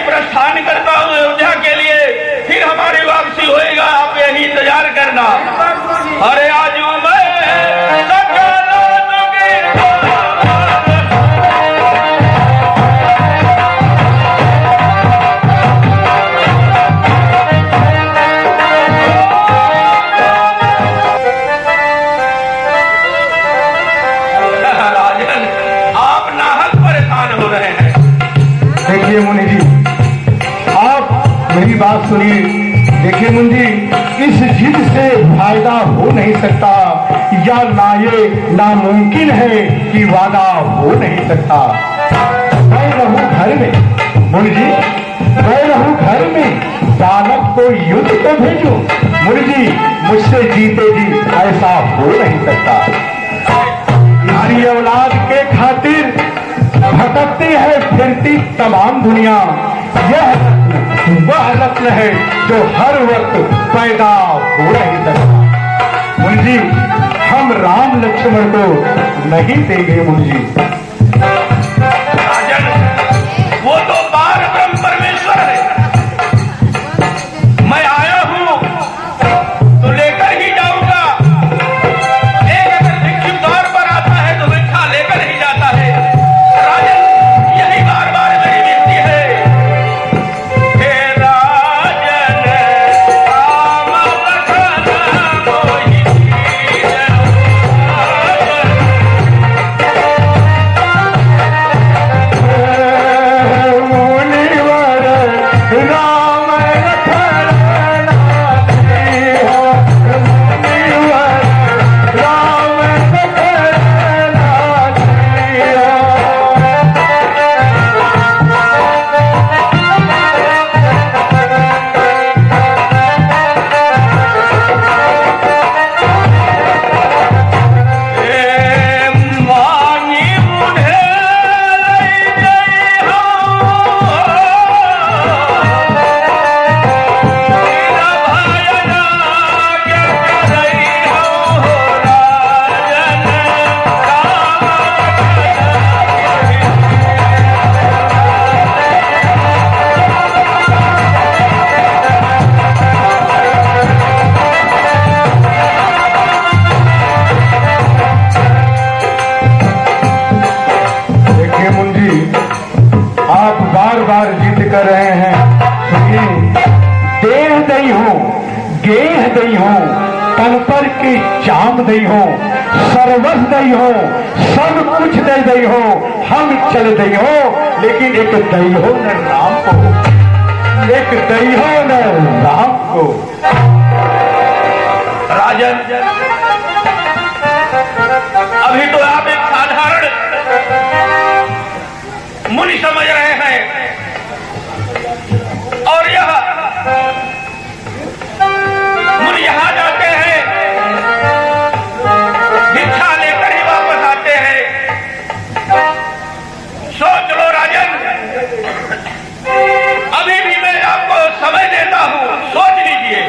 प्रस्थान करता हूँ अयोध्या के लिए, फिर हमारी वापसी होएगा, आप यही इंतजार करना। अरे आज मुनि जी, आप मेरी बात सुनिए। देखिए मुनि जी, इस जिद से फायदा हो नहीं सकता, या ना ये नामुमकिन है कि वादा हो नहीं सकता। मैं रहूं घर में मुनि जी, मैं रहूं घर में, बालक को युद्ध पे भेजो मुनि जी, मुझसे जीते जी ऐसा हो नहीं सकता। नारी औलाद के खातिर भटकती है फिरती तमाम दुनिया, यह वह रत्न है जो हर वक्त पैदा हो नहीं सकता। मुनि जी, हम राम लक्ष्मण को नहीं देंगे मुनि जी। राजन, वो तो पार ब्रह्म परमेश्वर है। मैं आया हूं तो लेकर ही जाऊंगा। एक अगर भिक्षुक द्वार पर आता है तो भिक्षा लेकर ही जाता है। कर रहे हैं, सुनिए। देह दई हो, गेह दई हो, तन पर की चाम दई हो, सर्वस दई हो, सब कुछ दे दई हो, हम चल दई हो, लेकिन एक दई हो न राम को, एक दई हो न राम को। राजन, अभी तो आप एक साधारण मुनि समझ रहे हैं, और यह मुनि यहाँ जाते हैं, भिक्षा लेकर ही वापस आते हैं। सोच लो राजन, अभी भी मैं आपको समय देता हूँ, सोच लीजिए,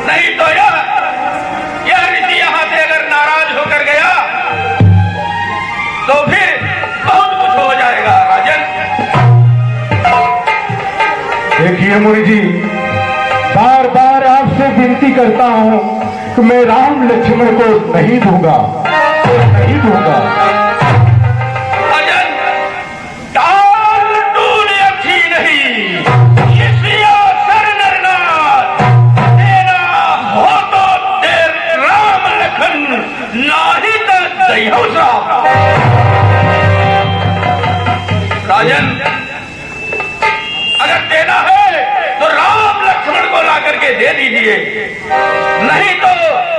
नहीं तो यह ऋषि यहाँ से अगर नाराज होकर गया तो फिर बहुत कुछ हो जाएगा। राजन, देखिए मुनि जी, बार बार आपसे विनती करता हूं कि मैं राम लक्ष्मण को नहीं दूंगा, नहीं दूंगा। राजन, डाल डूल अच्छी नहीं, शिष्या सर नरनाथ, तेरा हो तो देर राम लखन, नाही तो दई साहब। राजन, अगर देना है तो राम लक्ष्मण को ला करके दे दीजिए, नहीं तो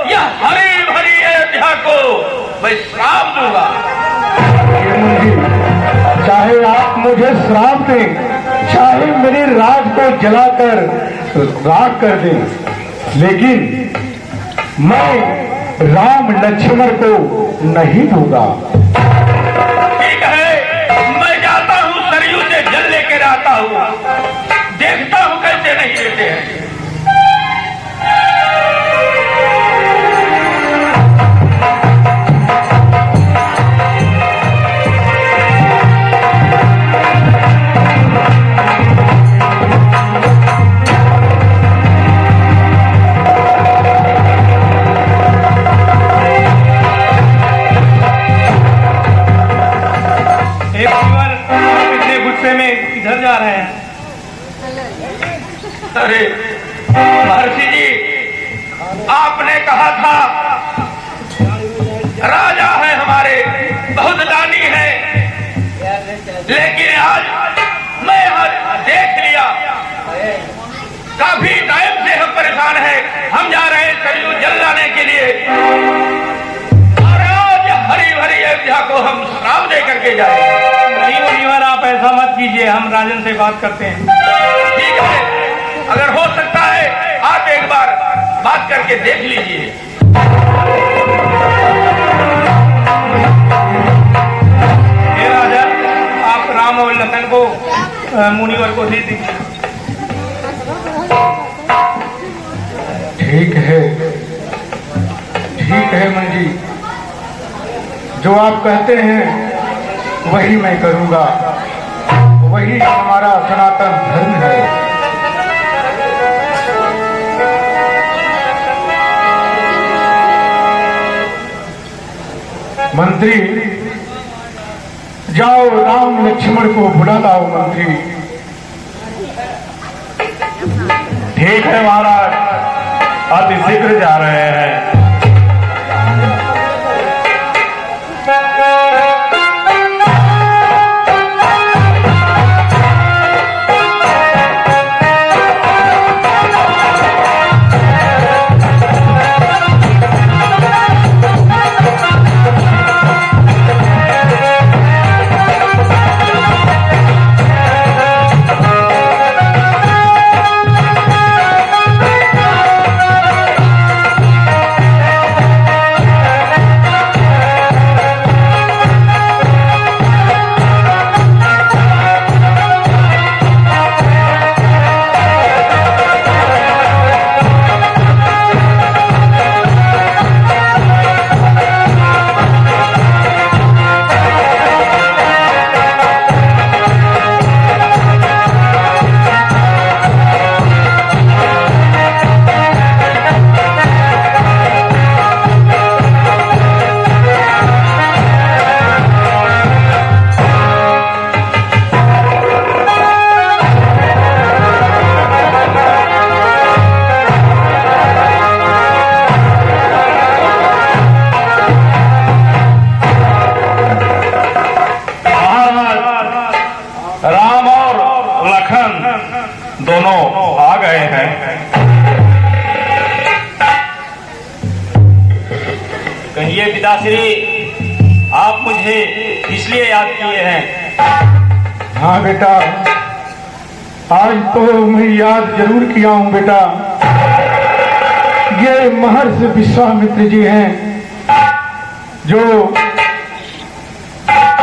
यह हरी भरी अयोध्या को मैं श्राप दूंगा। चाहे आप मुझे श्राप दें, चाहे मेरे राज को जलाकर राख कर दें, लेकिन मैं राम लक्ष्मण को नहीं दूंगा। ठीक है, मैं जाता हूँ, सरयू से जल लेकर आता हूँ, देखता हूँ कैसे नहीं लेते हैं। किधर जा रहे हैं? अरे महर्षि जी, आपने कहा था राजा है हमारे, बहुत दानी है, लेकिन आज मैं आज देख लिया, काफी टाइम से हम परेशान हैं। हम जा रहे हैं सरयू जल लाने के लिए, और आज हरी भरी अयोध्या को हम श्राप दे करके जाएंगे। नहीं मुनिवर, आप ऐसा मत कीजिए, हम राजन से बात करते हैं। ठीक है, अगर हो सकता है आप एक बार बात करके देख लीजिए। हे राजा, आप राम और लखन को मुनिवर को दे दीजिए। ठीक है मंजी, जो आप कहते हैं वही मैं करूंगा, वही हमारा सनातन धर्म है। मंत्री, जाओ राम लक्ष्मण को बुला लाओ मंत्री। ठीक है महाराज, अति शीघ्र जा रहे हैं। दोनों आ गए हैं। कहिए पिताश्री, आप मुझे इसलिए याद किए हैं? हाँ बेटा, आज तो मैं याद जरूर किया हूँ बेटा। ये महर्षि विश्वामित्र जी हैं, जो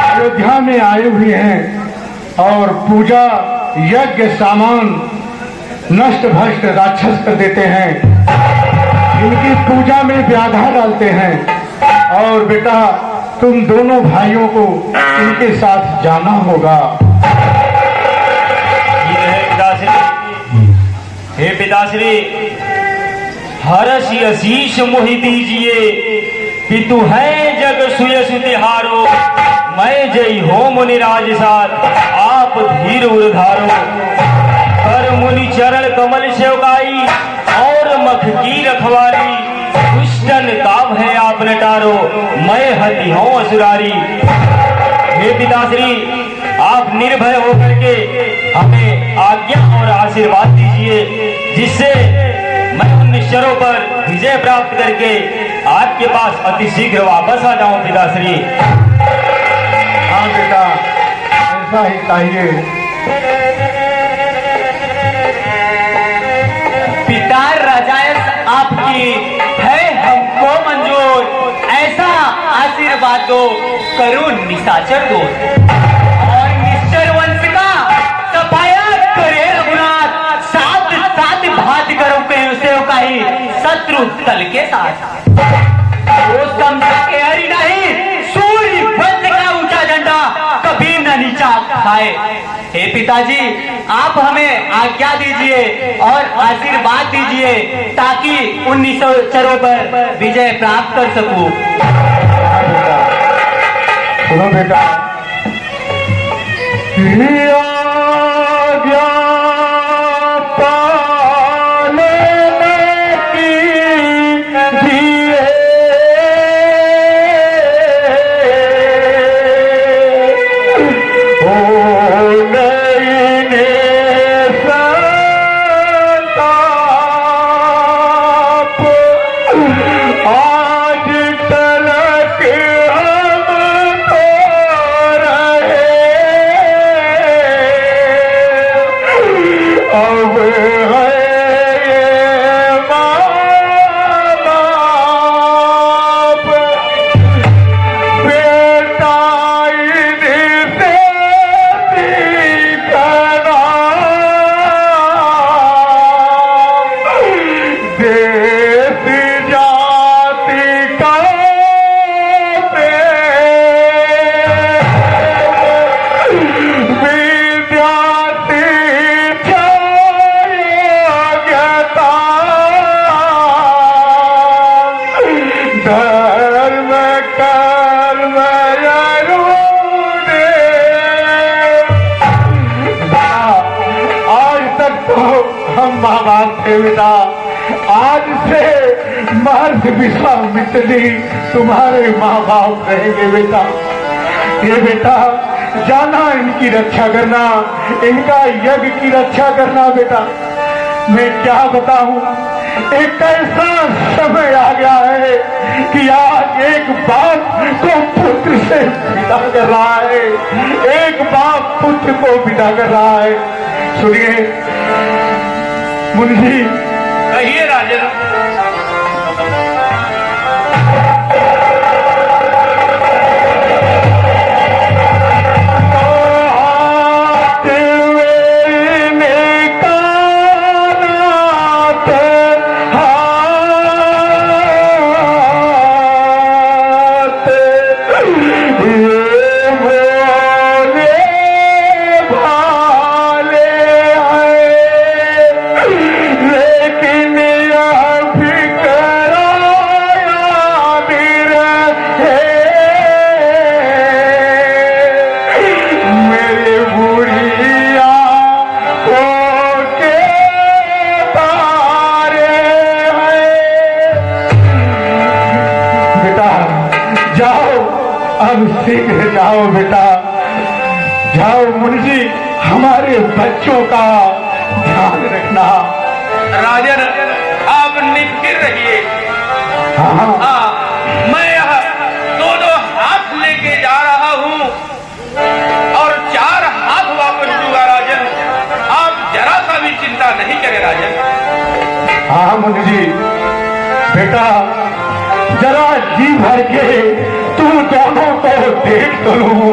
अयोध्या में आए हुए हैं और पूजा यज्ञ सामान नष्ट भ्रष्ट राक्षस कर देते हैं, इनकी पूजा में व्याधा डालते हैं। और बेटा, तुम दोनों भाइयों को इनके साथ जाना होगा। हे पिताश्री, हर्ष यशीष मोहि दीजिए, पितु है जग सुयस तिहारो, मैं जय हो मुनिराज साथ, आप धीर उधारो। कर मुनि चरण कमल सेवकाई, और मख की रखवारी, दुष्टन काव है आप नटारो, मैं हति हूँ असुरारी। हे पिताश्री, आप निर्भय होकर के हमें आज्ञा और आशीर्वाद दीजिए, जिससे मैं उन निश्चरों पर विजय प्राप्त करके आपके पास अति शीघ्र वापस आ जाऊं पिताश्री। हाँ बेटा, ऐसा ही चाहिए। पिता रजायत आपकी है हमको मंजूर, ऐसा आशीर्वाद दो, करूं निशाचर दो, और निश्चर वंश का सफाया करे रघुनाथ, साथ साथ भात करो सेवकाई, शत्रु दल के साथ। वो समझा के हरि नहीं, सूर्य वंश का ऊंचा झंडा कभी न नीचा खाए। हे पिताजी, आप हमें आज्ञा दीजिए और आशीर्वाद दीजिए, ताकि उन निशाचरों पर विजय प्राप्त कर सकूं। सुनो बेटा, हम माँ बाप थे बेटा, आज से मर्द विश्वामित्री तुम्हारे माँ बाप रहेंगे बेटा। ये बेटा जाना, इनकी रक्षा करना, इनका यज्ञ की रक्षा करना बेटा। मैं क्या बताऊं, एक ऐसा समय आ गया है कि आज एक बाप को पुत्र से विदा कर रहा है, एक बाप पुत्र को विदा कर रहा है। सुनिए मुनि जी। कहिए राजन। शीघ्र जाओ बेटा, जाओ मुनि जी, हमारे बच्चों का ध्यान रखना। राजन आप निश्चित रहिए। हाँ, मैं यह दो हाथ लेके जा रहा हूँ और 4 हाथ वापस दूंगा राजन। आप जरा सा भी चिंता नहीं करें राजन। हाँ मुनि जी, बेटा जरा जी भर के तुम दोनों को देख तो लूं।